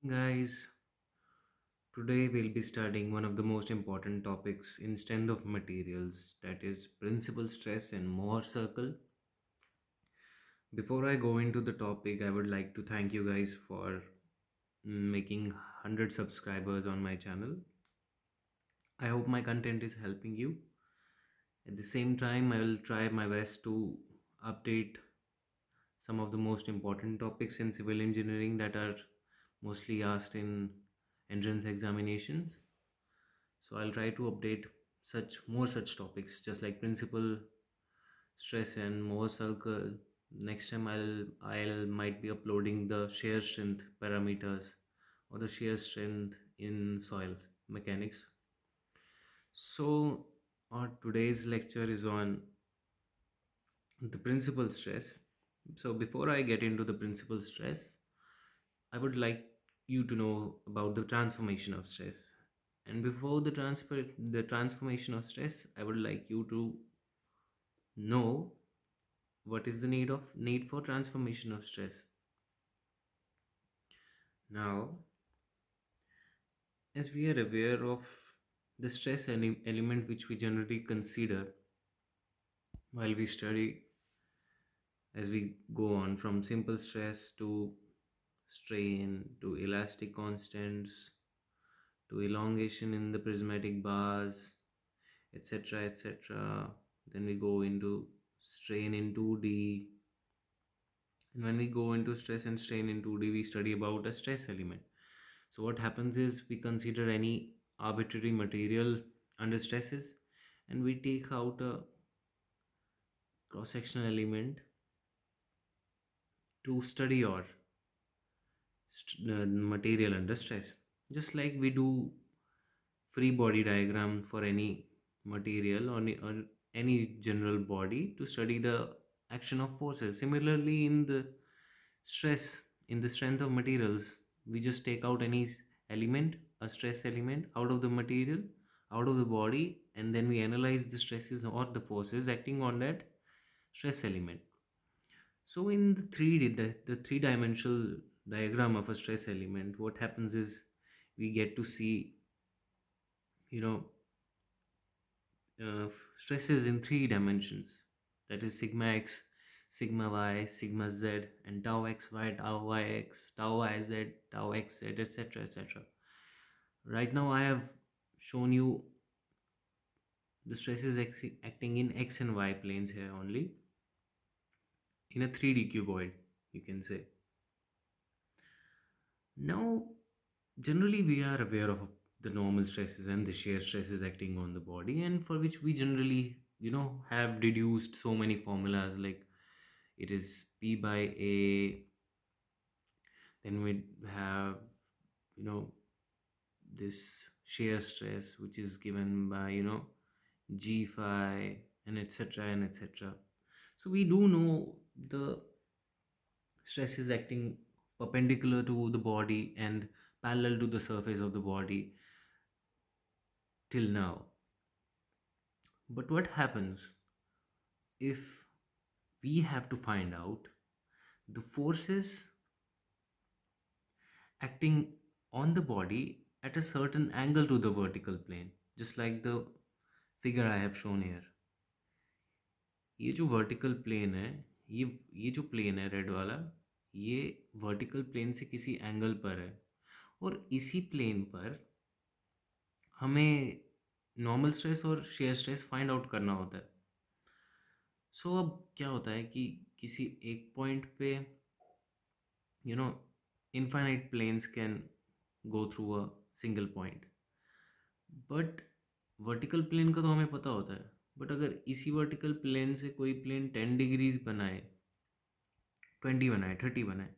Guys, today we'll be studying one of the most important topics in strength of materials, that is principal stress and Mohr circle. Before I go into the topic, I would like to thank you guys for making 100 subscribers on my channel. I hope my content is helping you. At the same time, I will try my best to update some of the most important topics in civil engineering that are mostly asked in entrance examinations. So I'll try to update such topics just like principal stress and Mohr circle. Next time I'll might be uploading the shear strength parameters or the shear strength in soil mechanics. So our today's lecture is on the principal stress. So before I get into the principal stress, I would like you to know about the transformation of stress. And before the transformation of stress, I would like you to know what is the need for transformation of stress. Now, as we are aware of the stress element which we generally consider while we study, as we go on from simple stress to strain to elastic constants to elongation in the prismatic bars, etc., etc. Then we go into strain in 2D. And when we go into stress and strain in 2D, we study about a stress element. So what happens is we consider any arbitrary material under stresses and we take out a cross-sectional element to study or material under stress. Just like we do free body diagram for any material or any general body to study the action of forces. Similarly, in the stress, in the strength of materials, we just take out any element, a stress element out of the material, out of the body, and then we analyze the stresses or the forces acting on that stress element. So in the 3D, the three-dimensional diagram of a stress element, what happens is we get to see, you know, stresses in three dimensions, that is sigma x, sigma y, sigma z, and tau x y, tau y x, tau y z, tau x z, etc., etc. Right now I have shown you the stresses acting in x and y planes here only in a 3D cuboid, you can say. Now, generally we are aware of the normal stresses and the shear stresses acting on the body, and for which we generally have deduced so many formulas, like it is P by A. Then we have you know this shear stress which is given by G phi, and etc., and etc. So we do know the stress is acting perpendicular to the body and parallel to the surface of the body till now. But what happens if we have to find out the forces acting on the body at a certain angle to the vertical plane, just like the figure I have shown here. ये जो vertical plane है, ये जो plane है red वाला, ये vertical plane से किसी एंगल पर है और इसी प्लेन पर हमें नॉर्मल स्ट्रेस और शेयर स्ट्रेस फाइंड आउट करना होता है. सो अब क्या होता है कि किसी एक पॉइंट पे you know infinite planes can go through a single point, but vertical plane का तो हमें पता होता है. बट अगर इसी वर्टिकल प्लेन से कोई प्लेन 10 डिग्रीज बनाए, 20 बनाए, 30 बनाए,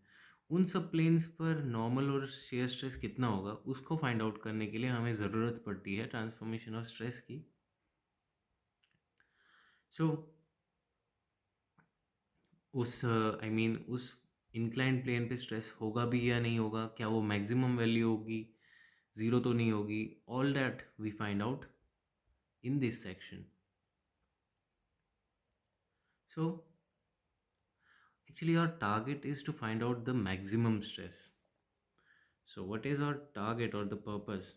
उन सब प्लेन्स पर नॉर्मल और शेयर स्ट्रेस कितना होगा उसको फाइंड आउट करने के लिए हमें ज़रूरत पड़ती है ट्रांसफॉर्मेशन ऑफ स्ट्रेस की. सो उस इंक्लाइंड प्लेन पे स्ट्रेस होगा भी या नहीं होगा, क्या वो मैक्सिमम वैल्यू होगी, ज़ीरो तो नहीं होगी, all that we find out in this section. So actually our target is to find out the maximum stress. So what is our target or the purpose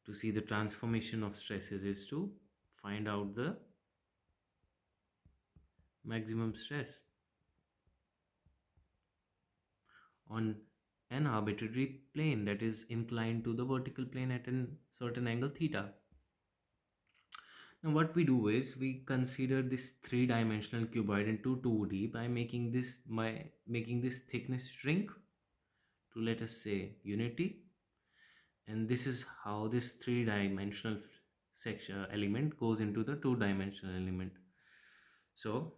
to see the transformation of stresses is to find out the maximum stress on an arbitrary plane that is inclined to the vertical plane at a certain angle theta. Now what we do is we consider this three-dimensional cuboid into 2D by making this thickness shrink to, let us say, unity, and this is how this three-dimensional section element goes into the two-dimensional element. So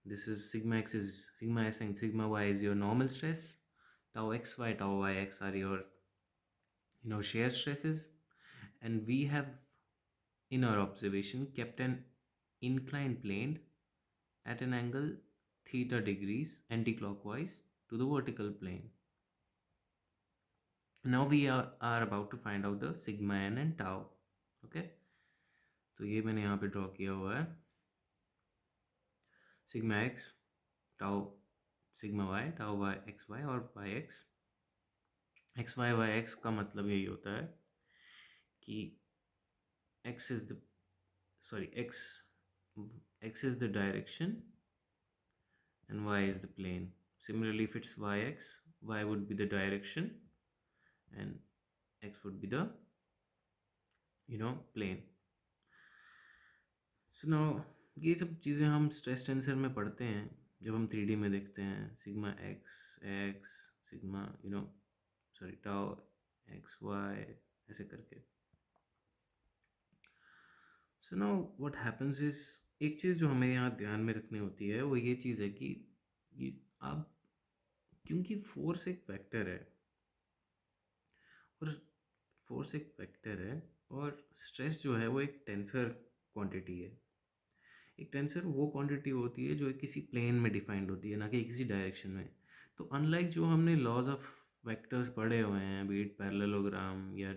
this is sigma x is sigma s and sigma y is your normal stress, tau xy, tau yx are your shear stresses, and we have in our observation kept an inclined plane at an angle theta degrees anti-clockwise to the vertical plane. Now we are about to find out the sigma n and tau. Okay, तो ये मैंने यहाँ पे draw किया हुआ है sigma x tau sigma Y tau y x y और y x y x का मतलब यही होता है कि x is the x is the direction and y is the plane. Similarly, if it's yx, y would be the direction and x would be the plane. So now ये सब चीज़ें हम स्ट्रेस टेंसर में पढ़ते हैं जब हम 3D में देखते हैं sigma x sigma tau x y ऐसे करके. So now what happens is, एक चीज़ जो हमें यहाँ ध्यान में रखनी होती है वो ये चीज़ है कि ये आप, क्योंकि फोर्स एक वेक्टर है और स्ट्रेस जो है वो एक टेंसर क्वांटिटी है. एक टेंसर वो क्वांटिटी होती है जो किसी प्लेन में डिफाइंड होती है, ना कि किसी डायरेक्शन में. तो अनलाइक जो हमने लॉज ऑफ वेक्टर्स पढ़े हुए हैं, बी इट पैरेललोग्राम या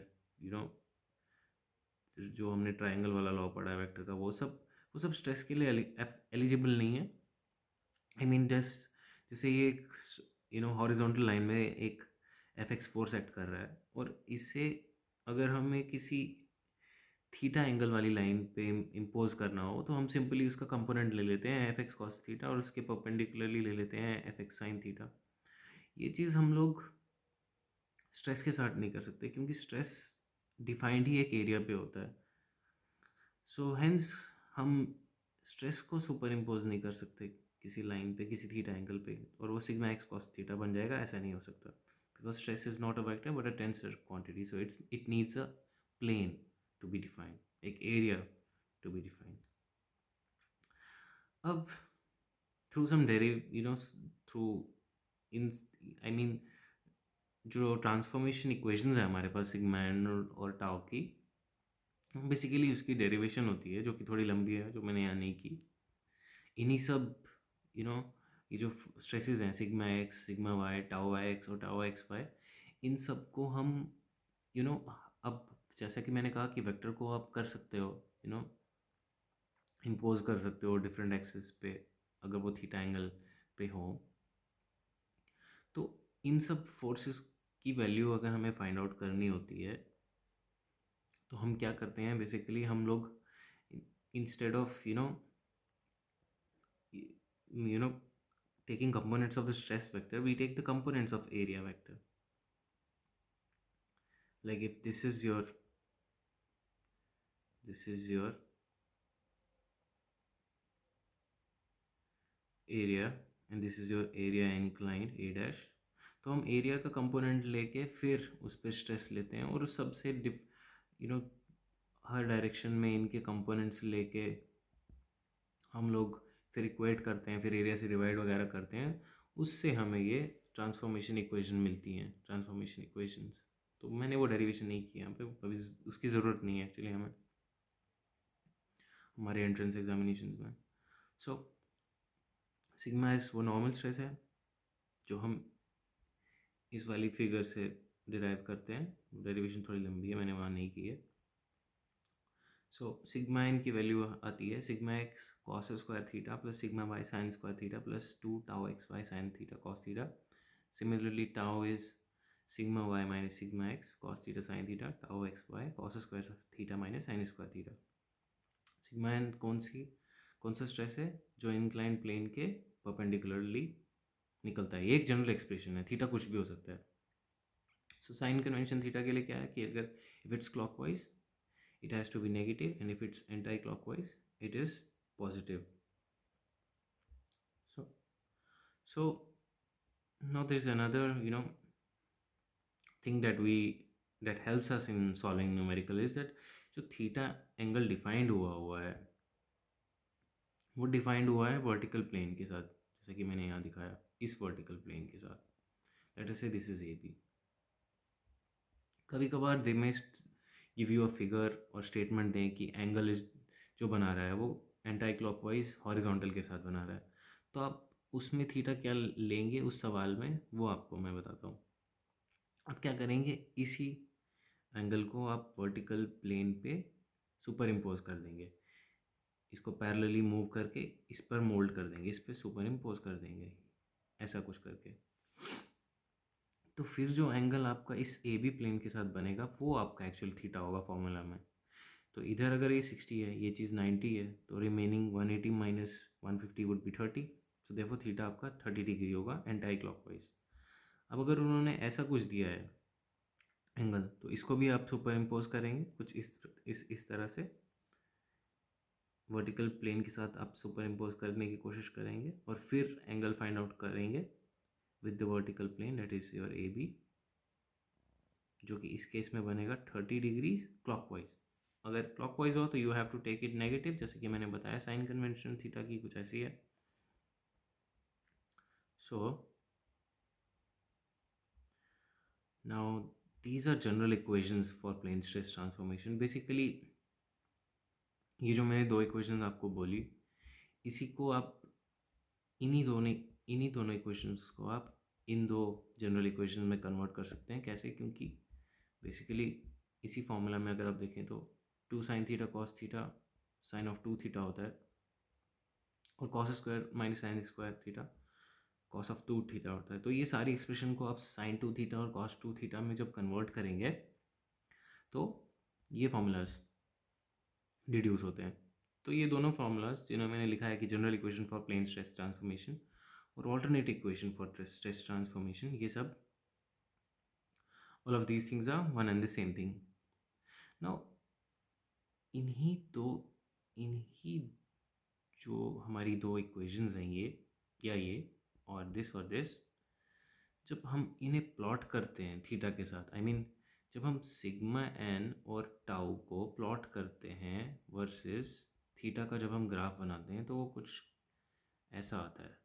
जो हमने ट्रायंगल वाला लॉ पढ़ा है वेक्टर का, वो सब स्ट्रेस के लिए एलिजिबल नहीं है. आई मीन जैसे ये एक हॉरिजॉन्टल लाइन में एक एफ एक्स फोर्स एक्ट कर रहा है और इससे अगर हमें किसी थीटा एंगल वाली लाइन पे इम्पोज करना हो तो हम सिंपली उसका कंपोनेंट ले लेते हैं एफ एक्स कॉस थीटा और उसके परपेंडिकुलरली ले लेते हैं एफ एक्स साइन थीटा. ये चीज़ हम लोग स्ट्रेस के साथ नहीं कर सकते क्योंकि स्ट्रेस डिफाइंड ही एक एरिया पे होता है. सो हेंस हम स्ट्रेस को सुपर इम्पोज नहीं कर सकते किसी लाइन पे, किसी थीटा एंगल पे, और वो सिग्मा एक्स कॉस थीटा बन जाएगा, ऐसा नहीं हो सकता because stress is not a vector but a tensor quantity. So it needs a plane to be defined, एक एरिया टू बी डिफाइंड. अब through some through in I mean जो transformation equations है हमारे पास सिग्मा एन और tau की, basically उसकी derivation होती है जो कि थोड़ी लंबी है, जो मैंने यहाँ नहीं की. इन्हीं सब ये जो स्ट्रेसेस हैं sigma x sigma Y tau y x और टाउ एक्स वाई, इन सब को हम अब जैसा कि मैंने कहा कि वेक्टर को आप कर सकते हो इम्पोज कर सकते हो डिफरेंट एक्सिस पे अगर वो थीटा एंगल पे हो. तो इन सब फोर्सेस की वैल्यू अगर हमें फाइंड आउट करनी होती है तो हम क्या करते हैं, बेसिकली हम लोग instead of taking components of the stress vector, we take the components of area vector. Like if this is your area and this is your area inclined a dash, तो हम एरिया का component लेके फिर उस पर stress लेते हैं और उस सबसे हर डायरेक्शन में इनके कंपोनेंट्स लेके हम लोग फिर इक्वेट करते हैं, फिर एरिया से डिवाइड वगैरह करते हैं, उससे हमें ये ट्रांसफॉर्मेशन इक्वेशन मिलती हैं, ट्रांसफॉर्मेशन इक्वेशंस. तो मैंने वो डेरिवेशन नहीं की यहाँ पे, अभी उसकी ज़रूरत नहीं है एक्चुअली हमें हमारे एंट्रेंस एग्जामिनेशंस में. सो सिग्मा एस वो नॉर्मल स्ट्रेस है जो हम इस वाली फिगर से डिराइव करते हैं. डेरिवेशन थोड़ी लंबी है, मैंने वहाँ नहीं की है. सो सिग्मा एन की वैल्यू आती है sigma x cos square theta plus sigma y sine square theta plus 2 tau x y sine theta cos theta. Similarly tau is sigma y minus sigma x cos theta sine theta tau x y cos square theta minus sine square theta. Sigma n कौन सा stress है जो inclined plane के perpendicularly निकलता है। ये एक general expression है, थीटा कुछ भी हो सकता है। सो साइन कन्वेंशन थीटा के लिए क्या है कि अगर if it's clockwise it has to be negative and if it's anti-clockwise it is positive. So now there's another thing that helps us in solving numerical is that जो theta angle defined हुआ है वो defined हुआ है vertical plane के साथ, जैसे कि मैंने यहाँ दिखाया इस वर्टिकल प्लेन के साथ। लेट अस से दिस इज ए बी। कभी कभार they may give you a figure और स्टेटमेंट दें कि एंगल इज जो बना रहा है वो एंटी क्लॉकवाइज हॉरिजॉन्टल के साथ बना रहा है, तो आप उसमें थीटा क्या लेंगे उस सवाल में वो आपको मैं बताता हूँ। आप क्या करेंगे, इसी एंगल को आप वर्टिकल प्लेन पे सुपर इम्पोज कर देंगे, इसको पैरेलली मूव करके इस पर मोल्ड कर देंगे, इस पर सुपर इम्पोज कर देंगे, ऐसा कुछ करके। तो फिर जो एंगल आपका इस ए बी प्लेन के साथ बनेगा वो आपका एक्चुअल थीटा होगा फॉर्मूला में। तो इधर अगर ये 60 है, ये चीज़ 90 है, तो remaining 180 minus 150 would be 30। So therefore theta आपका 30 डिग्री होगा एंटी क्लॉकवाइज। अब अगर उन्होंने ऐसा कुछ दिया है एंगल, तो इसको भी आप सुपर इम्पोज करेंगे कुछ इस तरह से, वर्टिकल प्लेन के साथ आप सुपर इम्पोज करने की कोशिश करेंगे और फिर एंगल फाइंड आउट करेंगे with the vertical plane that is your A B, जो कि इस केस में बनेगा 30 डिग्रीज क्लॉकवाइज। अगर क्लॉकवाइज हो तो you have to take it negative, जैसे कि मैंने बताया साइन कन्वेंशन थीटा की कुछ ऐसी है। So now these are general equations for plane stress transformation. Basically ये जो मैंने दो इक्वेशंस आपको बोली, इसी को आप इन्हीं दोनों इक्वेशंस को आप इन दो जनरल इक्वेशन में कन्वर्ट कर सकते हैं। कैसे? क्योंकि बेसिकली इसी फॉर्मूला में अगर आप देखें तो 2 sign theta cos theta sign of 2 theta होता है, और cos square minus sine square theta cos of 2 theta होता है। तो ये सारी एक्सप्रेशन को आप साइन 2 थीटा और कॉस 2 थीटा में जब कन्वर्ट करेंगे तो ये फॉर्मूलाज डिड्यूस होते हैं। तो ये दोनों फार्मूलाज जिन्हें मैंने लिखा है कि general equation for plane stress transformation और alternate equation for stress transformation, ये सब all of these things are one and the same thing. Now इन्हीं जो हमारी दो इक्वेशंस हैं ये और दिस, जब हम इन्हें प्लॉट करते हैं थीटा के साथ, आई मीन जब हम सिग्मा एन और टाउ को प्लॉट करते हैं वर्सेस थीटा का जब हम ग्राफ बनाते हैं, तो वो कुछ ऐसा आता है।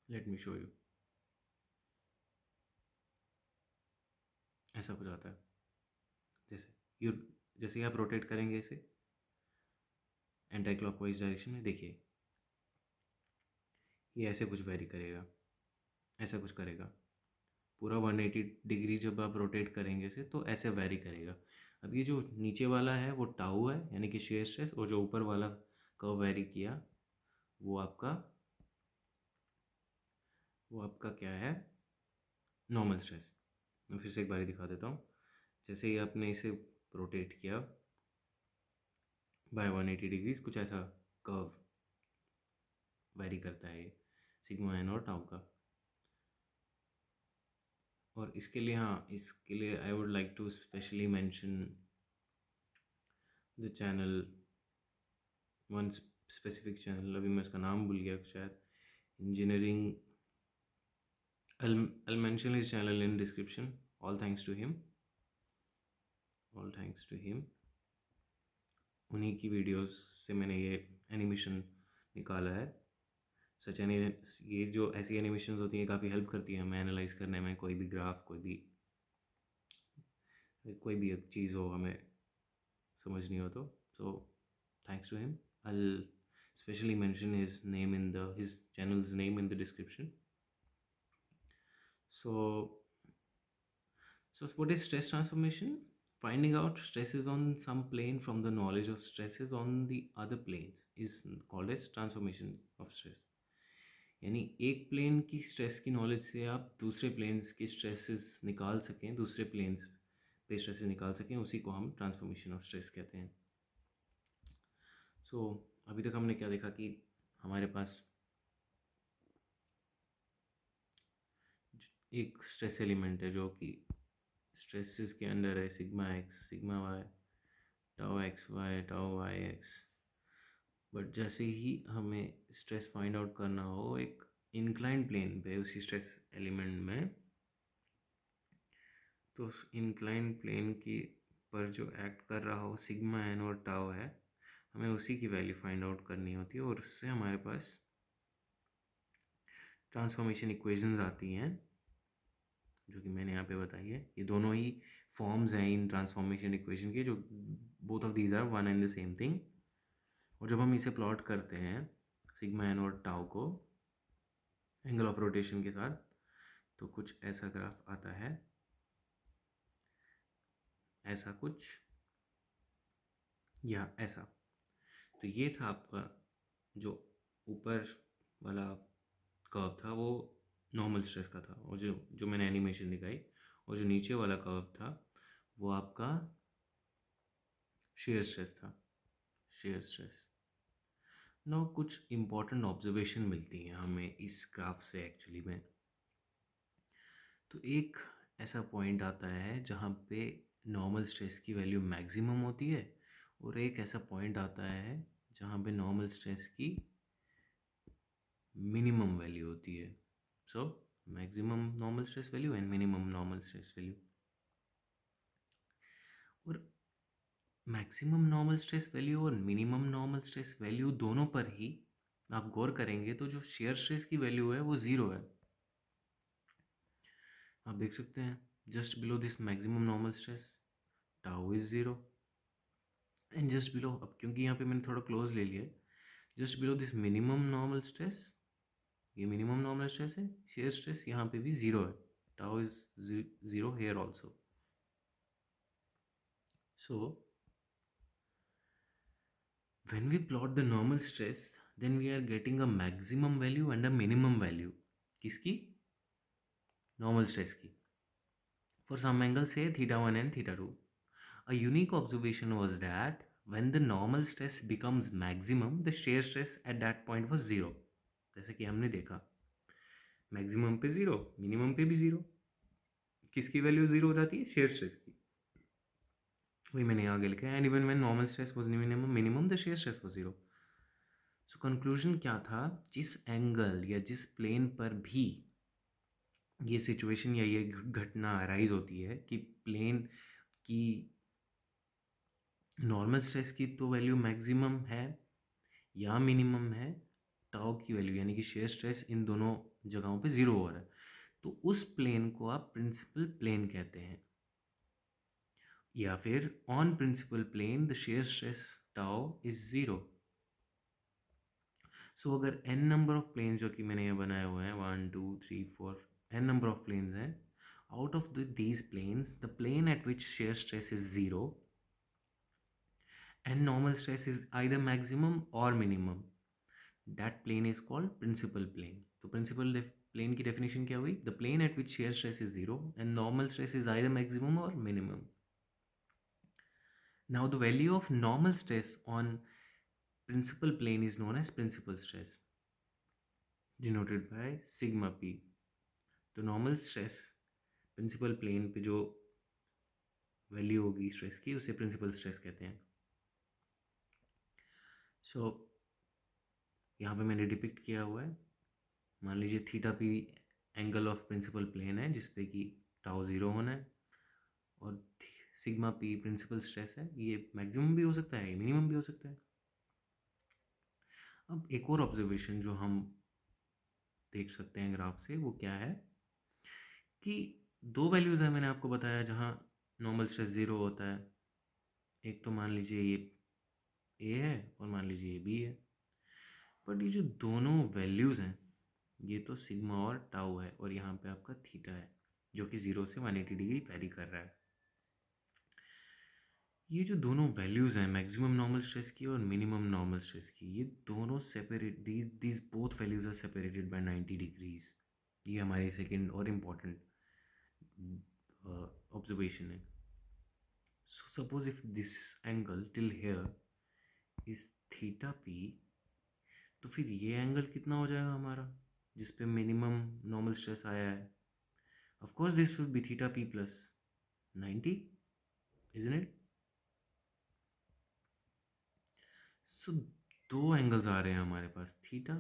Let me show you. ऐसा कुछ आता है, जैसे जैसे ही आप रोटेट करेंगे इसे एंटी क्लॉकवाइज डायरेक्शन में, देखिए ये ऐसे कुछ वेरी करेगा, ऐसा कुछ करेगा। पूरा 180 डिग्री जब आप रोटेट करेंगे इसे तो ऐसे वेरी करेगा। अब ये जो नीचे वाला है वो टाउ है, यानी कि शेयर स्ट्रेस, और जो ऊपर वाला कर्व वेरी किया वो आपका क्या है, नॉर्मल स्ट्रेस। मैं फिर से एक बार दिखा देता हूँ। जैसे ही आपने इसे रोटेट किया बाय 180 डिग्रीज, कुछ ऐसा कर्व वेरी करता है ये सिग्मा एन और टाउ का। और इसके लिए I would like to specially mention the channel, one specific channel, अभी मैं उसका नाम भूल गया शायद, engineering. I'll mention his channel in description. All thanks to him. उन्हीं की वीडियोस से मैंने ये एनिमेशन निकाला है। सच एनी ये जो ऐसी एनिमेशन होती हैं काफ़ी हेल्प करती है हमें एनालाइज करने में, कोई भी ग्राफ, कोई भी एक चीज़ हो हमें समझनी हो तो। So thanks to him. I'll specially mention his channel's name in the description. So what is stress transformation? Finding out stresses on some plane from the knowledge of stresses on the other planes is called as transformation of stress. यानी एक plane की stress की knowledge से आप दूसरे planes की stresses निकाल सकें, दूसरे प्लेन्स पे स्ट्रेसेस निकाल सकें, उसी को हम ट्रांसफॉर्मेशन ऑफ स्ट्रेस कहते हैं। सो अभी तक हमने क्या देखा कि हमारे पास एक स्ट्रेस एलिमेंट है जो कि स्ट्रेसेस के अंडर है sigma x, sigma Y, tau x y, tau y x. But जैसे ही हमें स्ट्रेस फाइंड आउट करना हो एक इंक्लाइन प्लेन पे उसी स्ट्रेस एलिमेंट में, तो उस इंक्लाइन प्लेन की पर जो एक्ट कर रहा हो सिग्मा एन और टाउ है, हमें उसी की वैल्यू फाइंड आउट करनी होती है, और उससे हमारे पास ट्रांसफॉर्मेशन इक्वेशंस आती हैं जो कि मैंने यहाँ पे बताई है। ये दोनों ही फॉर्म्स हैं इन ट्रांसफॉर्मेशन इक्वेशन के, जो both of these are one and the same thing. और जब हम इसे प्लॉट करते हैं सिग्मा एन और टाउ को एंगल ऑफ रोटेशन के साथ, तो कुछ ऐसा ग्राफ आता है, ऐसा कुछ या ऐसा। तो ये था आपका जो ऊपर वाला कर्व था वो नॉर्मल स्ट्रेस का था, और जो जो मैंने एनिमेशन दिखाई, और जो नीचे वाला कर्व था वो आपका शेयर स्ट्रेस था, शेयर स्ट्रेस। ना कुछ इम्पॉर्टेंट ऑब्जर्वेशन मिलती हैं हमें इस ग्राफ से एक्चुअली में। तो एक ऐसा पॉइंट आता है जहाँ पे नॉर्मल स्ट्रेस की वैल्यू मैक्सिमम होती है, और एक ऐसा पॉइंट आता है जहाँ पे नॉर्मल स्ट्रेस की मिनिमम वैल्यू होती है। So maximum normal stress value and minimum normal stress value. और मैक्सिमम नॉर्मल स्ट्रेस वैल्यू और मिनिमम नॉर्मल स्ट्रेस वैल्यू दोनों पर ही आप गौर करेंगे तो जो शेयर स्ट्रेस की वैल्यू है वो ज़ीरो है। आप देख सकते हैं just below this maximum normal stress tau is zero, and just below, अब क्योंकि यहाँ पे मैंने थोड़ा क्लोज ले लिया, just below this minimum normal stress, ये मिनिमम नॉर्मल स्ट्रेस है, शेयर स्ट्रेस यहाँ पे भी ज़ीरो है, tau is zero here also. So when we plot the normal stress then we are getting a maximum value and a minimum value किसकी, normal stress की, for some angle say theta 1 and theta 2. A unique observation was that when the normal stress becomes maximum the shear stress at that point was zero. जैसे कि हमने देखा maximum पे zero, minimum पे भी zero, किसकी value zero हो जाती है, शेयर स्ट्रेस की। वही मैंने आगे लिखा है, and even when normal stress was minimum the shear stress was zero. So conclusion क्या था, जिस एंगल या जिस प्लेन पर भी ये सिचुएशन या ये घटना अराइज होती है कि प्लेन की नॉर्मल स्ट्रेस की तो वैल्यू मैक्सिमम है या मिनिमम है, टाउ की वैल्यू यानी कि शेयर स्ट्रेस इन दोनों जगहों पे ज़ीरो हो रहा है, तो उस प्लेन को आप प्रिंसिपल प्लेन कहते हैं, या फिर on principal plane the shear stress tau is zero. So अगर n नंबर ऑफ प्लेन्स जो कि मैंने ये बनाए हुए हैं 1 2 3 4 n नंबर ऑफ प्लेन्स हैं, out of these planes the plane at which shear stress is zero and normal stress is either maximum or minimum, that plane is called principal plane. तो principal plane की definition क्या हुई, the plane at which shear stress is zero and normal stress is either maximum or minimum. Now the value of normal stress on principal plane is known as principal stress denoted by sigma p. तो normal stress principal plane पे जो value होगी stress की उसे principal stress कहते हैं। सो यहाँ पे मैंने डिपिक्ट किया हुआ है, मान लीजिए theta p angle of principal plane है जिसपे कि टाउ ज़ीरो होना है, और सिग्मा पी प्रिंसिपल स्ट्रेस है, ये मैक्सिमम भी हो सकता है मिनिमम भी हो सकता है। अब एक और ऑब्जर्वेशन जो हम देख सकते हैं ग्राफ से वो क्या है कि दो वैल्यूज़ है मैंने आपको बताया जहाँ नॉर्मल स्ट्रेस ज़ीरो होता है, एक तो मान लीजिए ये ए है और मान लीजिए ये बी है, बट ये जो दोनों वैल्यूज़ हैं ये तो सिग्मा और टाउ है, और यहाँ पे आपका थीटा है जो कि 0 से 180 डिग्री वैरी कर रहा है। ये जो दोनों वैल्यूज़ हैं मैक्सिमम नॉर्मल स्ट्रेस की और मिनिमम नॉर्मल स्ट्रेस की, ये दोनों separate, these both values are separated by 90 degrees. ये हमारी सेकंड और इम्पॉर्टेंट ऑब्जर्वेशन है। So suppose if this angle till here is theta p, तो फिर ये एंगल कितना हो जाएगा हमारा जिस पे मिनिमम नॉर्मल स्ट्रेस आया है? Of course this should be theta P plus 90, isn't it? So दो एंगल्स आ रहे हैं हमारे पास, थीटा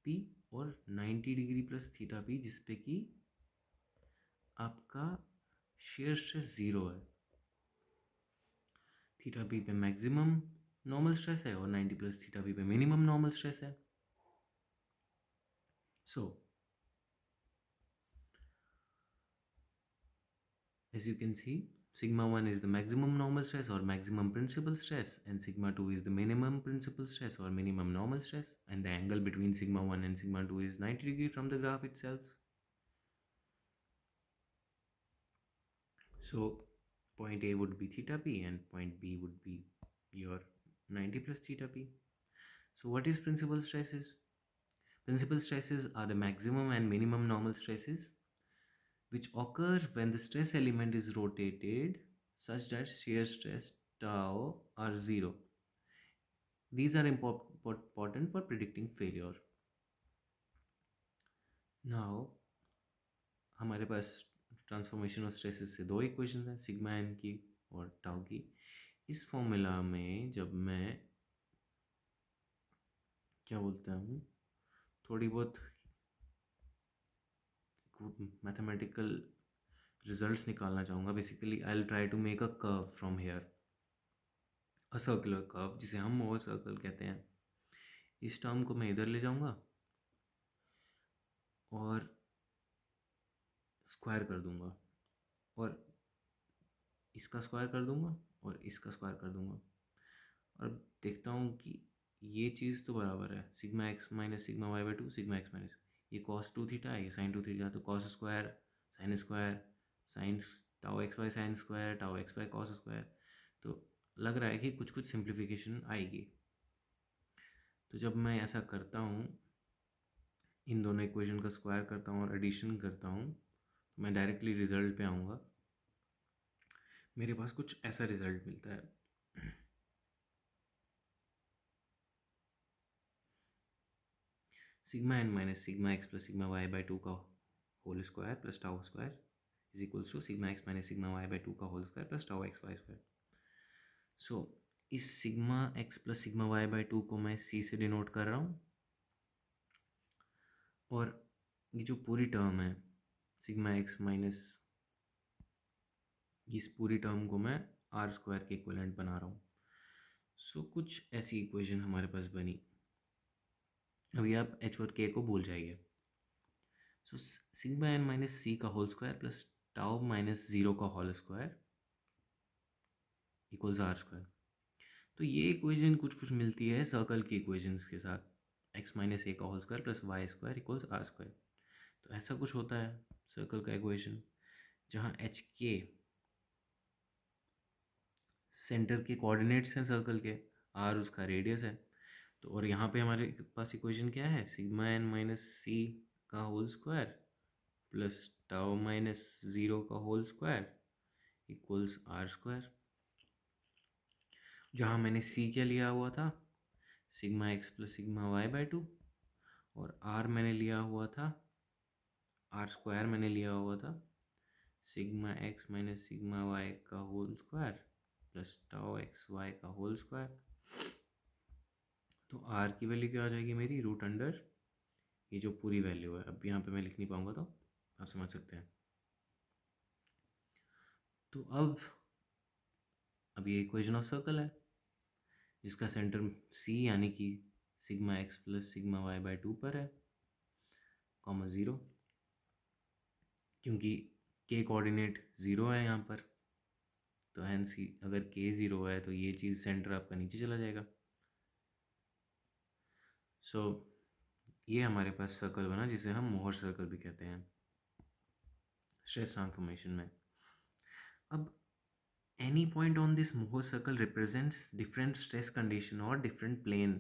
पी और 90 डिग्री प्लस थीटा पी, जिस पे कि आपका शेयर स्ट्रेस ज़ीरो है। थीटा पी पे मैक्सिमम नॉर्मल स्ट्रेस है और 90 प्लस थीटा पी पे मिनिमम नॉर्मल स्ट्रेस है। सो as you can see, sigma 1 is the maximum normal stress or maximum principal stress, and sigma 2 is the minimum principal stress or minimum normal stress, and the angle between sigma 1 and sigma 2 is 90 degree from the graph itself. So point A would be theta p and point B would be your 90 plus theta p. So what is principal stresses? Principal stresses are the maximum and minimum normal stresses which occur when the stress element is rotated such that shear stress tau are zero. These are important for predicting failure. Now हमारे पास transformation of stresses से दो equations हैं, sigma n की और tau की। इस formula में जब मैं क्या बोलता हूँ, थोड़ी बहुत मैथमेटिकल रिजल्ट्स निकालना चाहूँगा। Basically I will try to make a curve from here, a circular curve जिसे हम मोर सर्कल कहते हैं। इस टर्म को मैं इधर ले जाऊँगा और स्क्वायर कर दूँगा, और इसका स्क्वायर कर दूँगा और इसका स्क्वायर कर दूँगा, और देखता हूँ कि ये चीज़ तो बराबर है, sigma x minus sigma Y by two, sigma x minus ये कॉस टू थीटा है, ये साइन टू थीटा, तो cos square sine tau x y sine square tau x y cos square. तो लग रहा है कि कुछ कुछ सिंप्लीफिकेशन आएगी। तो जब मैं ऐसा करता हूँ, इन दोनों इक्वेशन का स्क्वायर करता हूँ और एडिशन करता हूँ, तो मैं डायरेक्टली रिजल्ट पे आऊँगा। मेरे पास कुछ ऐसा रिजल्ट मिलता है। Sigma N minus sigma x plus sigma Y by two का whole square plus tau square is equals to sigma x minus sigma Y by two का whole square plus tau x Y square. So इस sigma x plus sigma Y by two को मैं सी से denote कर रहा हूँ, और ये जो पूरी टर्म है सिग्मा एक्स माइनस, इस पूरी टर्म को मैं आर स्क्वायर के इक्विवेलेंट बना रहा हूँ। सो कुछ ऐसी इक्वेशन हमारे पास बनी। अभी आप एच और के को भूल जाइए। So sigma N minus C का whole square plus tau minus zero का whole square equals are square. तो ये इक्वेशन कुछ कुछ मिलती है सर्कल की इक्वेशंस के साथ, एक्स माइनस ए का whole square plus y square equals are square. तो ऐसा कुछ होता है सर्कल का इक्वेशन, जहाँ एच के सेंटर के कोऑर्डिनेट्स हैं सर्कल के, आर उसका रेडियस है। तो और यहाँ पे हमारे पास इक्वेशन क्या है, सिग्मा एन माइनस सी का whole square plus tau minus zero का whole square equals are square. जहाँ मैंने सी क्या लिया हुआ था, sigma x plus sigma Y by two, और आर मैंने लिया हुआ था, आर स्क्वायर मैंने लिया हुआ था sigma x minus sigma Y का whole square plus tau x Y का होल स्क्वायर। तो आर की वैल्यू क्या आ जाएगी मेरी, रूट अंडर ये जो पूरी वैल्यू है। अब यहाँ पे मैं लिख नहीं पाऊँगा, तो आप समझ सकते हैं। तो अब ये इक्वेशन ऑफ सर्कल है जिसका सेंटर सी यानी कि sigma x plus sigma Y by two पर है, कॉमा ज़ीरो, क्योंकि के कोऑर्डिनेट ज़ीरो है यहाँ पर, तो हैंस सी अगर के ज़ीरो है तो ये चीज़ सेंटर आपका नीचे चला जाएगा। सो ये हमारे पास सर्कल बना जिसे हम मोहर सर्कल भी कहते हैं स्ट्रेस ट्रांसफॉर्मेशन में। अब Any point on this Mohr circle represents different stress condition or different plane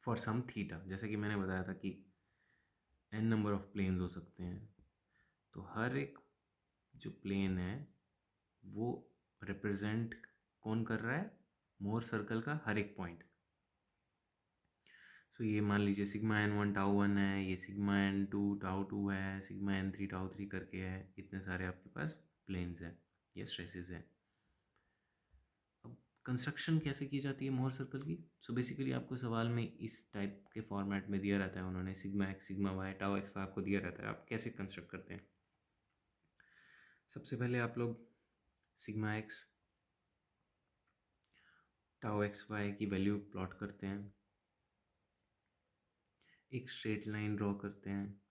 for some theta. जैसे कि मैंने बताया था कि n नंबर ऑफ प्लेन्स हो सकते हैं, तो हर एक जो प्लेन है वो रिप्रेजेंट कौन कर रहा है, मोर सर्कल का हर एक पॉइंट। सो ये मान लीजिए सिग्मा n1 टाउ 1 है, ये सिग्मा n2 टाउ 2 है, सिग्मा n3 टाउ 3 करके है, इतने सारे आपके पास प्लेन्स हैं, ये स्ट्रेसेस हैं। अब कंस्ट्रक्शन कैसे की जाती है मोहर सर्कल की? सो बेसिकली आपको सवाल में इस टाइप के फॉर्मेट में दिया रहता है, उन्होंने sigma x sigma Y tau x आपको दिया रहता है, आप कैसे कंस्ट्रक्ट करते हैं। सबसे पहले आप लोग sigma x tau x y की वैल्यू प्लॉट करते हैं, एक स्ट्रेट लाइन ड्रॉ करते हैं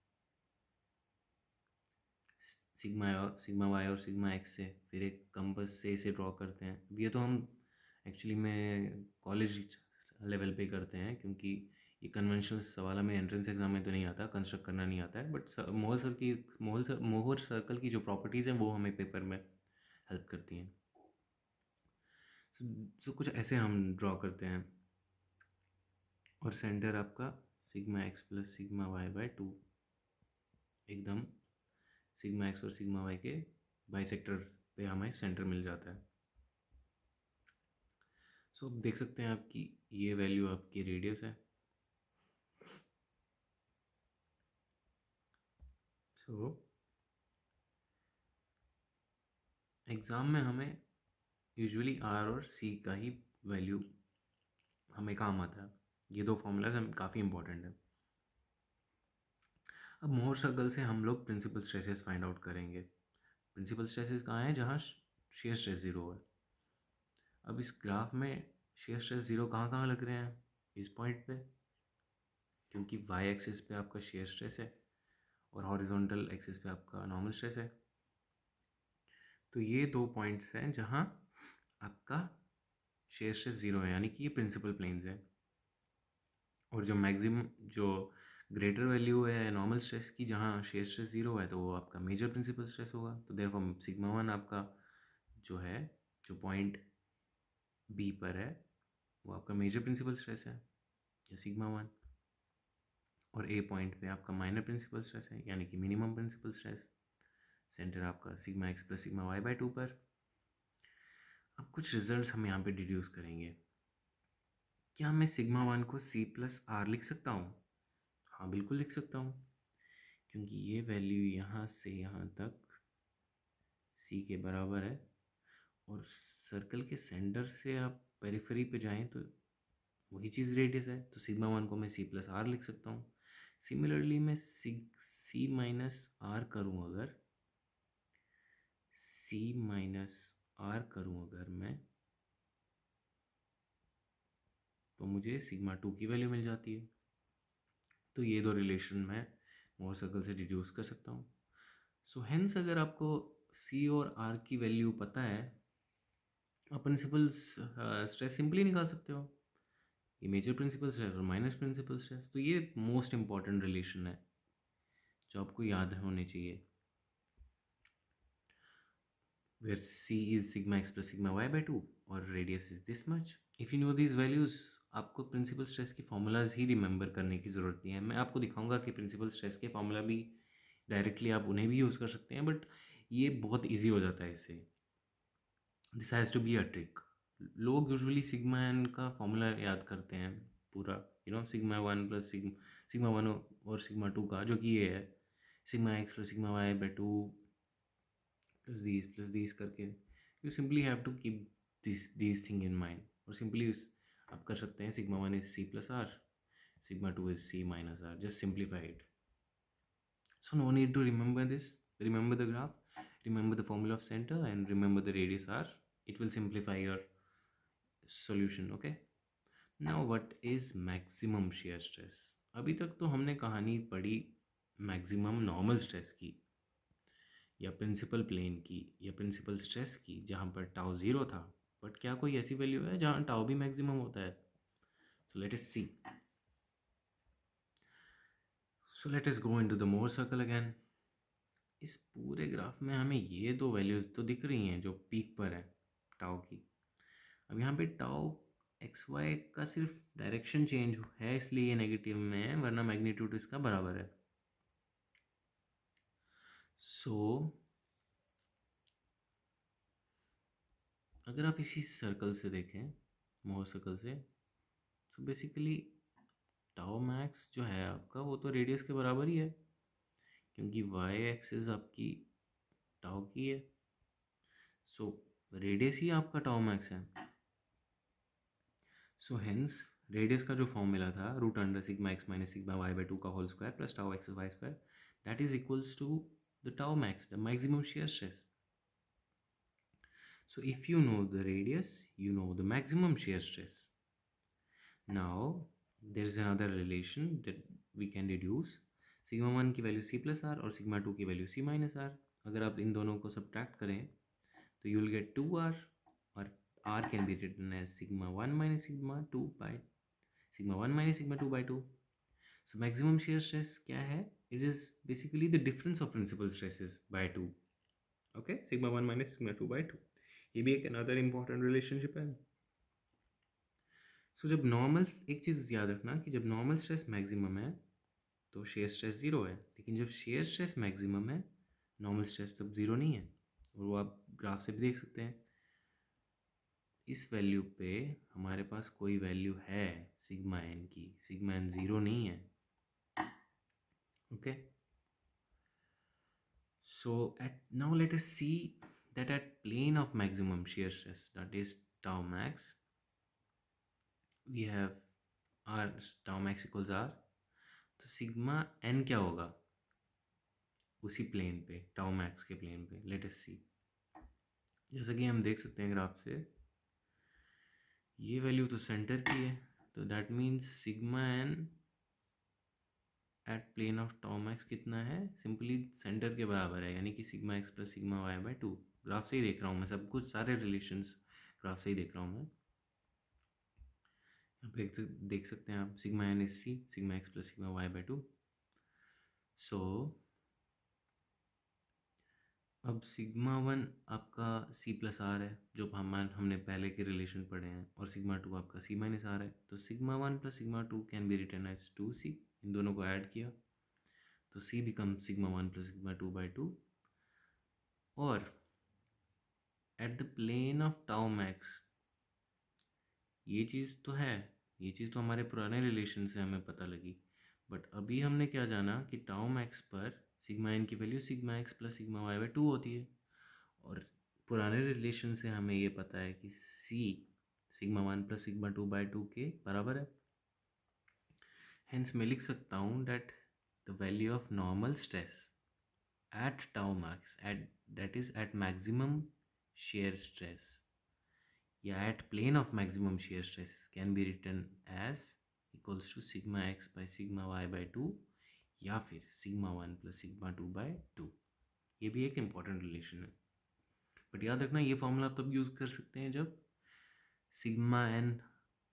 सिग्मा वाई और सिग्मा एक्स से, फिर एक कंपास से इसे ड्रॉ करते हैं। अब ये तो हम एक्चुअली में कॉलेज लेवल पे करते हैं, क्योंकि ये कन्वेंशनल सवाल हमें एंट्रेंस एग्जाम में तो नहीं आता, कंस्ट्रक्ट करना नहीं आता है, बट मोहर सर्कल की जो प्रॉपर्टीज़ हैं वो हमें पेपर में हेल्प करती हैं। सो कुछ ऐसे हम ड्रॉ करते हैं, और सेंटर आपका sigma x plus sigma y by 2, एकदम सिग्मा एक्स और सिग्मा वाई के बाइसेक्टर पे हमें सेंटर मिल जाता है। सो अब देख सकते हैं आपकी ये वैल्यू आपकी रेडियस है। सो एग्ज़ाम में हमें यूजुअली आर और सी का ही वैल्यू हमें काम आता है, ये दो फॉर्मूलाज हम काफ़ी इंपॉर्टेंट है। अब मोहर सर्कल से हम लोग प्रिंसिपल स्ट्रेसेस फाइंड आउट करेंगे। प्रिंसिपल स्ट्रेसेस कहाँ हैं? जहाँ शेयर स्ट्रेस ज़ीरो है। अब इस ग्राफ में शेयर स्ट्रेस ज़ीरो कहाँ कहाँ लग रहे हैं? इस पॉइंट पे, क्योंकि वाई एक्सिस पे आपका शेयर स्ट्रेस है और हॉरिजॉन्टल एक्सिस पे आपका नॉर्मल स्ट्रेस है। तो ये दो पॉइंट्स हैं जहाँ आपका शेयर स्ट्रेस ज़ीरो है, यानी कि ये प्रिंसिपल प्लेन्स हैं। और जो मैक्सिमम जो ग्रेटर वैल्यू है नॉर्मल स्ट्रेस की, जहाँ शेयर स्ट्रेस ज़ीरो है, तो वो आपका मेजर प्रिंसिपल स्ट्रेस होगा। तो देयरफॉर सिग्मा वन आपका जो है, जो पॉइंट बी पर है, वो आपका मेजर प्रिंसिपल स्ट्रेस है, या सिग्मा वन। और ए पॉइंट पे आपका माइनर प्रिंसिपल स्ट्रेस है, यानी कि मिनिमम प्रिंसिपल स्ट्रेस। सेंटर आपका sigma x plus sigma y by 2 पर। अब कुछ रिजल्ट्स हम यहाँ पे डिड्यूस करेंगे। क्या मैं सिग्मा वन को सी प्लस आर लिख सकता हूँ? हाँ, बिल्कुल लिख सकता हूँ, क्योंकि ये वैल्यू यहाँ से यहाँ तक सी के बराबर है, और सर्कल के सेंटर से आप पेरिफेरी पे जाएं तो वही चीज़ रेडियस है, तो सिग्मा वन को मैं सी प्लस आर लिख सकता हूँ। सिमिलरली मैं सी माइनस आर करूँ, अगर सी माइनस आर करूँ अगर मैं, तो मुझे सिग्मा टू की वैल्यू मिल जाती है। तो ये दो रिलेशन मैं मोर सर्कल से डिड्यूस कर सकता हूँ। सो हेंस अगर आपको सी और आर की वैल्यू पता है, आप प्रिंसिपल स्ट्रेस सिंपली निकाल सकते हो, ये मेजर प्रिंसिपल स्ट्रेस और माइनस प्रिंसिपल स्ट्रेस। तो ये मोस्ट इंपॉर्टेंट रिलेशन है जो आपको याद होने चाहिए, where c is sigma x plus sigma y by 2 और radius is this much. If you know these values, आपको प्रिंसिपल स्ट्रेस की फॉर्मूलाज ही रिमेंबर करने की ज़रूरत नहीं है। मैं आपको दिखाऊंगा कि प्रिंसिपल स्ट्रेस के फार्मूला भी डायरेक्टली आप उन्हें भी यूज़ कर सकते हैं, बट ये बहुत इजी हो जाता है इससे। This has to be a trick. लोग यूजुअली सिग्मा एन का फॉर्मूला याद करते हैं पूरा, sigma one plus sigma one और सिग्मा टू का, जो कि ये है sigma x plus sigma Y by 2 plus these करके। You simply have to keep this thing in mind, और सिंपली आप कर सकते हैं sigma one is C plus R, sigma 2 is c minus r, just simplify it. So no need to remember this, remember the graph, remember the formula of center, and remember the radius r. It will simplify your solution. Okay, now what is maximum shear stress? अभी तक तो हमने कहानी पढ़ी maximum normal stress की, या principal plane की, या प्रिंसिपल स्ट्रेस की, जहाँ पर टाउ ज़ीरो था। बट क्या कोई ऐसी वैल्यू है जहाँ टाउ भी मैक्सिमम होता है? So let us C. So let us go into the Mohr circle again. इस पूरे ग्राफ में हमें ये दो वैल्यूज़ तो दिख रही हैं जो पीक पर है टाउ की। अब यहाँ पे टाउ एक्स वाई का सिर्फ डायरेक्शन चेंज है इसलिए ये नेगेटिव में है, वरना मैग्नीट्यूड इसका बराबर है। सो अगर आप इसी सर्कल से देखें, मोर सर्कल से, तो बेसिकली टाउ मैक्स जो है आपका वो तो रेडियस के बराबर ही है, क्योंकि वाई एक्सिस आपकी टाउ की है। सो रेडियस ही आपका टाउ मैक्स है। सो हेंस रेडियस का जो फॉर्मूला था root under sigma x minus sigma Y by two का whole square plus tau x Y square, that is equals to the tau max, the maximum shear stress. So if you know the radius, you know the maximum shear stress. Now there is another relation that we can deduce. Sigma one की value C plus R और sigma two की value C minus R. अगर आप इन दोनों को subtract करें तो you will get two R, और R can be written as sigma one minus sigma two by sigma one minus sigma two by two. So maximum shear stress क्या है? It is basically the difference of principal stresses by two. Okay, sigma one minus sigma two by to, ये भी एक another important relationship है। सो जब normal, एक चीज़ याद रखना कि जब नॉर्मल स्ट्रेस मैक्सिमम है तो शेयर स्ट्रेस ज़ीरो है, लेकिन जब शेयर स्ट्रेस मैक्सिमम है नॉर्मल स्ट्रेस तब ज़ीरो नहीं है। और वो आप ग्राफ से भी देख सकते हैं। इस वैल्यू पे हमारे पास कोई वैल्यू है सिग्मा एन की, सिग्मा एन ज़ीरो नहीं है। Okay, so now let us see that at plane of maximum shear stress, that is tau max, we have r, tau max equals r, तो sigma N क्या होगा उसी plane पे, tau max के plane पे? Late us सी। जैसा कि हम देख सकते हैं ग्राफ से, ये वैल्यू तो सेंटर की है, तो that means sigma n at plane of tau max कितना है? सिंपली सेंटर के बराबर है, यानी कि sigma x plus sigma Y by two. Graph से ही देख रहा हूँ मैं, सब कुछ सारे रिलेशंस ग्राफ से ही देख रहा हूँ मैं। यहाँ पे देख सकते हैं आप, sigma N is C, sigma x plus sigma Y by two. So अब सिग्मा वन आपका सी प्लस आर है, जो हमने पहले के रिलेशन पढ़े हैं, और सिग्मा टू आपका सी माइनस आर है। तो sigma one plus sigma two can be written as two C. इन दोनों को ऐड किया तो C become sigma one plus sigma two by two. और at the plane of tau max, ये चीज़ तो है, ये चीज़ तो हमारे पुराने रिलेशन से हमें पता लगी, बट अभी हमने क्या जाना कि टाउ मैक्स पर सिग्मा एन की value sigma x plus sigma Y by two होती है। और पुराने रिलेशन से हमें ये पता है कि C sigma one plus sigma two by two के बराबर है। हेंस मैं लिख सकता हूँ that the value of normal stress at tau max, at that is at maximum shear stress, या at plane of maximum shear stress, can be written as equals to sigma x by sigma y by 2, या फिर sigma 1 plus sigma 2 by 2। ये भी एक important relation है, but याद रखना ये फॉर्मूला आप तब यूज़ कर सकते हैं जब सिग्मा एन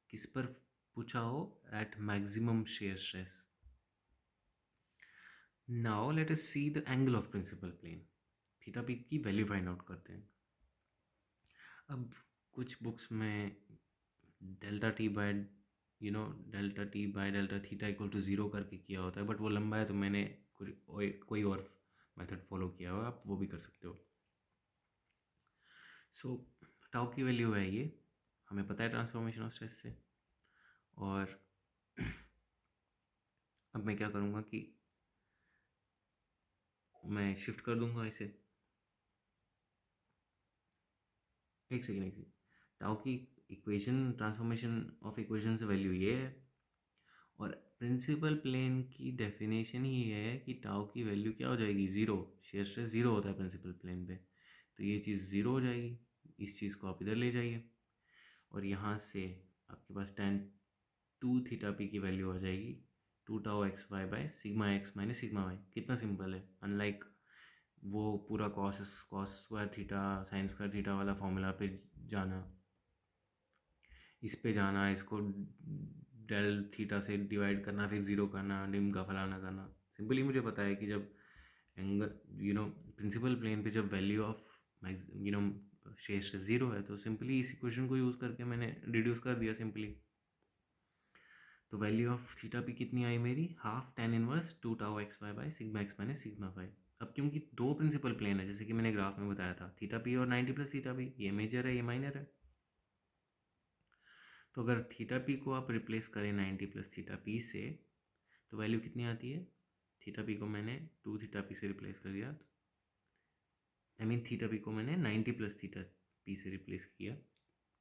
किस पर पूछा हो, at maximum shear stress. Now let us see the angle of principal plane. Theta p की वैल्यू फाइंड आउट करते हैं। अब कुछ बुक्स में delta t by delta t by delta theta equal to zero करके किया होता है, बट वो लंबा है तो मैंने कोई और मेथड फॉलो किया हुआ, आप वो भी कर सकते हो। सो टाउ की वैल्यू है ये, हमें पता है ट्रांसफॉर्मेशन ऑफ स्ट्रेस से। और अब मैं क्या करूँगा कि मैं शिफ्ट कर दूंगा इसे, एक सेकेंड, टाउ की इक्वेशन, ट्रांसफॉर्मेशन ऑफ इक्वेशन से वैल्यू ये है, और प्रिंसिपल प्लेन की डेफिनेशन ही है कि टाउ की वैल्यू क्या हो जाएगी? ज़ीरो। शेयर स्ट्रेस ज़ीरो होता है प्रिंसिपल प्लेन पे, तो ये चीज़ ज़ीरो हो जाएगी। इस चीज़ को आप इधर ले जाइए, और यहाँ से आपके पास टेन टू थीटा पी की वैल्यू आ जाएगी two tau x y by sigma x minus sigma y. कितना सिंपल है, अनलाइक वो पूरा cos square theta sine square theta वाला फॉर्मूला पे जाना, इस पे जाना, इसको डेल थीटा से डिवाइड करना, फिर ज़ीरो करना, डिम का फलाना करना। सिंपली मुझे पता है कि जब एंगल प्रिंसिपल प्लेन पे जब value of shear stress zero है तो सिंपली इस इक्वेशन को यूज़ करके मैंने रिड्यूस कर दिया सिंपली। तो वैल्यू ऑफ थीटा पी कितनी आई मेरी, half tan inverse 2 tau x y by sigma x minus sigma phi. अब क्योंकि दो प्रिंसिपल प्लेन है जैसे कि मैंने ग्राफ में बताया था, थीटा पी और 90 प्लस थीटा पी, ये मेजर है ये माइनर है। तो अगर थीटा पी को आप रिप्लेस करें 90 प्लस थीटा पी से तो वैल्यू कितनी आती है, थीटा पी को मैंने 2 थीटा पी से रिप्लेस कर दिया, आई मीन थीटा पी को मैंने 90 प्लस थीटा पी से रिप्लेस किया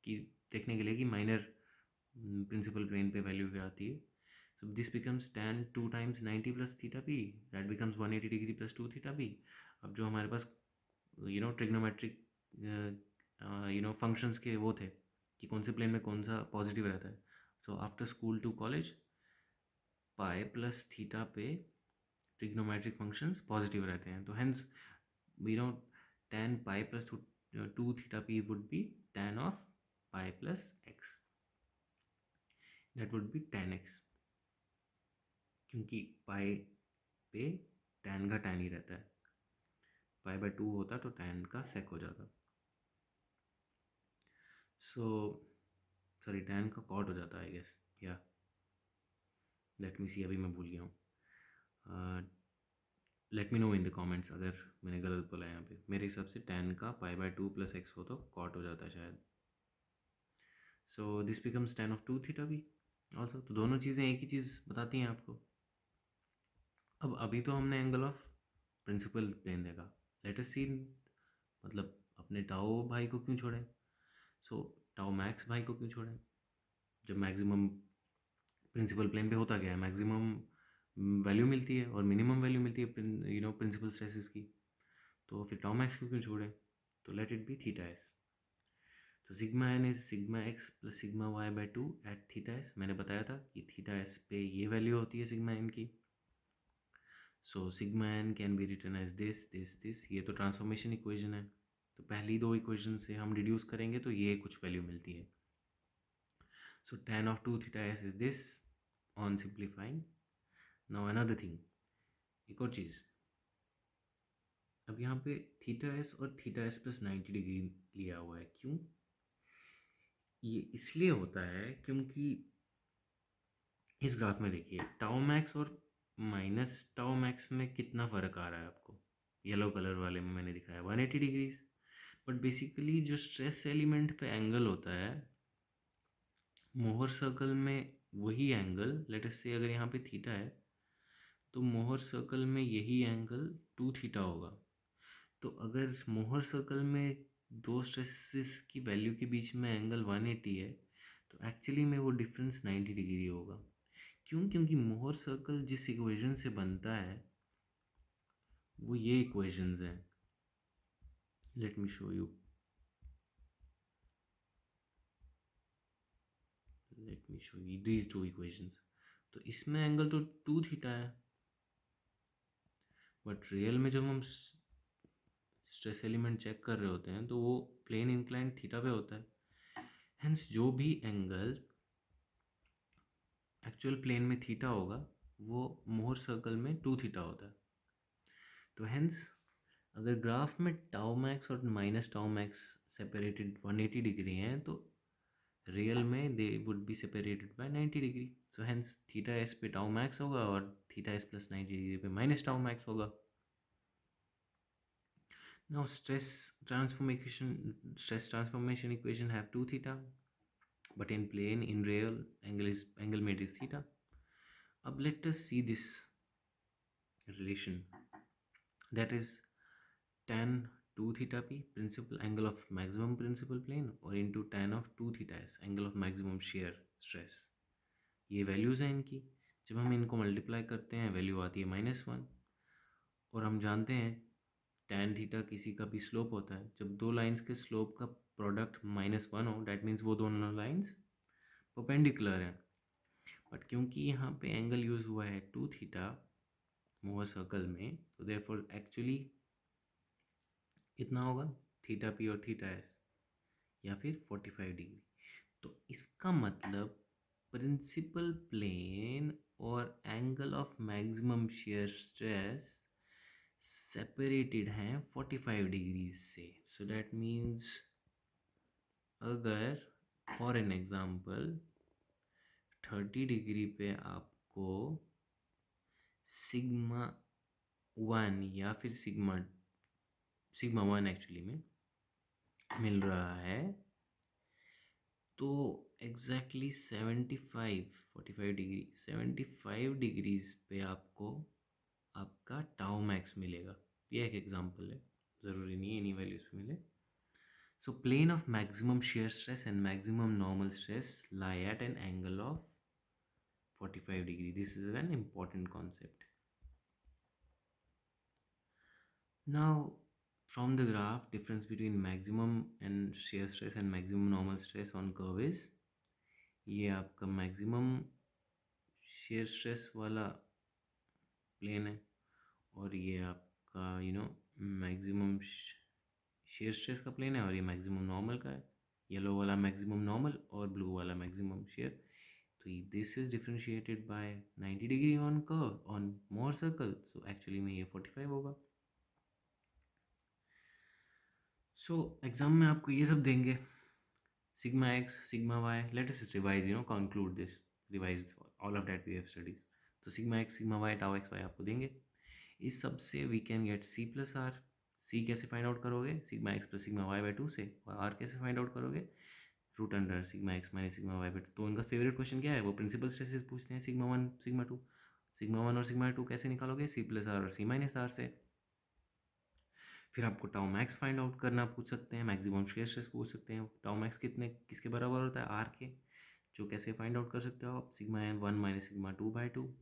कि देखने के लिए कि माइनर प्रिंसिपल प्लेन पे वैल्यू क्या आती है। So this becomes tan 2 times 90 plus theta P, that becomes 180 degree plus 2 theta P. अब जो हमारे पास ट्रिग्नोमेट्रिक फंक्शंस के वो थे कि कौन से प्लेन में कौन सा पॉजिटिव रहता है। So after school to college pi plus theta पे ट्रिग्नोमेट्रिक फंक्शंस पॉजिटिव रहते हैं, तो hence tan pi plus 2 theta p would be tan of pi plus x, that would be tan x, क्योंकि पाई पे tan का tan ही रहता है, pi by 2 होता तो tan का sec हो जाता, सो सॉरी tan का cot हो जाता आई गेस, या लेट मी सी, अभी मैं भूल गया हूँ। Let me know in the comments अगर मैंने गलत बोला यहाँ पे। मेरे हिसाब से tan का पाई बाय 2 प्लस एक्स हो तो cot हो जाता है शायद। So this becomes tan of 2 theta भी ऑल्सो। तो दोनों चीज़ें एक ही चीज़ बताती हैं आपको। अब अभी तो हमने एंगल ऑफ प्रिंसिपल प्लेन देखा, लेट अस सी, मतलब अपने टाओ भाई को क्यों छोड़ें, सो टाओ मैक्स भाई को क्यों छोड़ें, जब मैक्सिमम प्रिंसिपल प्लेन पे होता क्या है, मैक्सिमम वैल्यू मिलती है और मिनिमम वैल्यू मिलती है प्रिंसिपल स्ट्रेसेस की, तो फिर टाओ मैक्स को क्यों छोड़ें। तो let it be theta S. तो sigma N is sigma x plus sigma Y by 2 at theta S. मैंने बताया था कि थीटा एस पे ये वैल्यू होती है सिग्मा एन की। So sigma n can be written as this, ये तो ट्रांसफॉर्मेशन इक्वेशन है, तो पहली दो इक्वेशन से हम रिड्यूस करेंगे तो ये कुछ वैल्यू मिलती है। सो tan of 2 theta s is this on simplifying. Now another thing, एक और चीज़, अब यहाँ पे थीटा एस और थीटा एस प्लस 90 डिग्री लिया हुआ है, क्यों, ये इसलिए होता है क्योंकि इस ग्राफ में देखिए टाउ मैक्स और माइनस टाउ मैक्स में कितना फ़र्क आ रहा है आपको, येलो कलर वाले में मैंने दिखाया 180 डिग्रीज, बट बेसिकली जो स्ट्रेस एलिमेंट पे एंगल होता है मोहर सर्कल में वही एंगल, लेट अस से अगर यहाँ पे थीटा है तो मोहर सर्कल में यही एंगल 2 थीटा होगा। तो अगर मोहर सर्कल में दो स्ट्रेसेस की वैल्यू के बीच में एंगल 180 है तो एक्चुअली में वो डिफरेंस 90 डिग्री होगा। क्यों, क्योंकि मोहर सर्कल जिस इक्वेशन से बनता है वो ये इक्वेशंस हैं, let me show you, these two equations. तो इसमें एंगल तो 2 थीटा है, बट रियल में जब हम स्ट्रेस एलिमेंट चेक कर रहे होते हैं तो वो प्लेन इंक्लाइन थीटा पे होता है। हेंस जो भी एंगल एक्चुअल प्लेन में थीटा होगा वो मोहर सर्कल में 2 थीटा होता है। तो हेंस अगर ग्राफ में टाउ मैक्स और minus tau max separated 180 degree हैं तो रियल में they would be separated by 90 degree. So hence theta S पे टाउ मैक्स होगा और थीटा एस प्लस 90 डिग्री पे माइनस टाउ मैक्स होगा। Now stress transformation equation have 2 theta, but in plane in real angle made is theta. अब let us see this relation, that is tan 2 theta p principal angle of maximum principal plane और into tan of 2 theta s angle of maximum shear stress। ये values हैं इनकी, जब हम इनको multiply करते हैं वैल्यू आती है -1, और हम जानते हैं tan थीटा किसी का भी स्लोप होता है, जब दो लाइंस के स्लोप का प्रोडक्ट -1 हो दैट मीन्स वो दोनों लाइंस परपेंडिकुलर हैं। बट क्योंकि यहाँ पे एंगल यूज़ हुआ है 2 थीटा मोहर सर्कल में, तो देयरफॉर एक्चुअली कितना होगा थीटा पी और थीटा एस, या फिर 45 डिग्री। तो इसका मतलब प्रिंसिपल प्लेन और angle of maximum shear stress separated हैं 45 डिग्रीज से. सो दैट मीन्स अगर फॉर एन एग्जाम्पल 30 डिग्री पे आपको सिग्मा वन या फिर सिग्मा सिग्मा वन एक्चुअली में मिल रहा है, तो एग्जैक्टली 75 पे आपको आपका टाउ मैक्स मिलेगा. ये एक एग्जांपल है, ज़रूरी नहीं है इन्हीं वैल्यूज पे मिले. So plane of maximum shear stress and maximum normal stress lie at an angle of 45 degree. This is an important concept. Now, from the graph, difference between maximum and shear stress and maximum normal stress on curve is, ये आपका maximum shear stress वाला plane है और ये आपका maximum shear stress का plane है और ये मैक्सिमम नॉर्मल का है. येलो वाला मैक्सिमम नॉर्मल और ब्लू वाला मैक्सिमम shear. तो this is differentiated bye 90 degree on curve on more circle. So actually में ये 45 होगा. सो एग्जाम में आपको ये सब देंगे, sigma x sigma Y. Let us revise, conclude this, revise all of that we have studies. तो sigma x sigma Y tau x Y आपको देंगे. इस सब से we can get C plus R. C कैसे फाइंड आउट करोगे? Sigma x plus sigma Y by two से. और आर कैसे फाइंड आउट करोगे? Root under sigma x minus sigma Y by two. तो उनका फेवरेट क्वेश्चन क्या है? वो प्रिंसिपल स्ट्रेसेस पूछते हैं, sigma one sigma two. Sigma one और सिग्मा टू कैसे निकालोगे? सी प्लस आर और सी माइनस आर से. फिर आपको टाउ मैक्स फाइंड आउट करना पूछ सकते हैं, मैक्सिमम शेयर स्ट्रेस पूछ सकते हैं. टाउ मैक्स किसके बराबर होता है? आर के. जो कैसे फाइंड आउट कर सकते हो आप? Sigma one minus sigma two by two.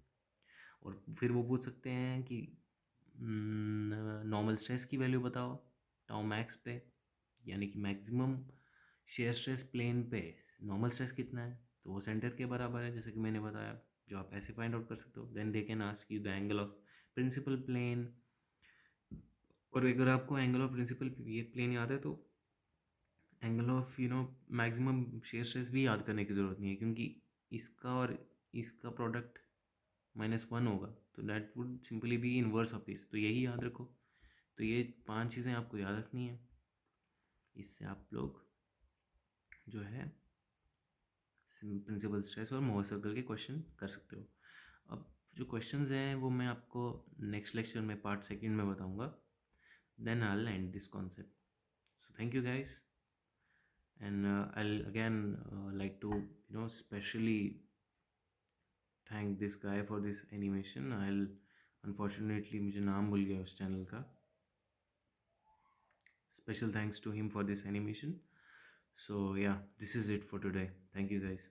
और फिर वो पूछ सकते हैं कि नॉर्मल स्ट्रेस की वैल्यू बताओ टाउ मैक्स पे, यानी कि मैक्सिमम शेयर स्ट्रेस प्लेन पे नॉर्मल स्ट्रेस कितना है, तो वो सेंटर के बराबर है, जैसे कि मैंने बताया, जो आप ऐसे फाइंड आउट कर सकते हो. Then they can ask you the angle of principal plane. और अगर आपको एंगल ऑफ प्रिंसिपल ये प्लेन याद है तो angle of maximum shear stress भी याद करने की ज़रूरत नहीं है, क्योंकि इसका और इसका प्रोडक्ट -1 होगा, तो that would simply be inverse of this. तो यही याद रखो. तो ये 5 चीज़ें आपको याद रखनी है. इससे आप लोग जो है प्रिंसिपल स्ट्रेस और मोर सर्कल के क्वेश्चन कर सकते हो. अब जो क्वेश्चंस हैं वो मैं आपको नेक्स्ट लेक्चर में पार्ट सेकंड में बताऊंगा. Then I will end this concept. So thank you guys. And I'll again like to specially thank this guy for this animation. I'll unfortunately मुझे नाम भूल गया उस चैनल का. Special thanks to him for this animation. So yeah, this is it for today. Thank you guys.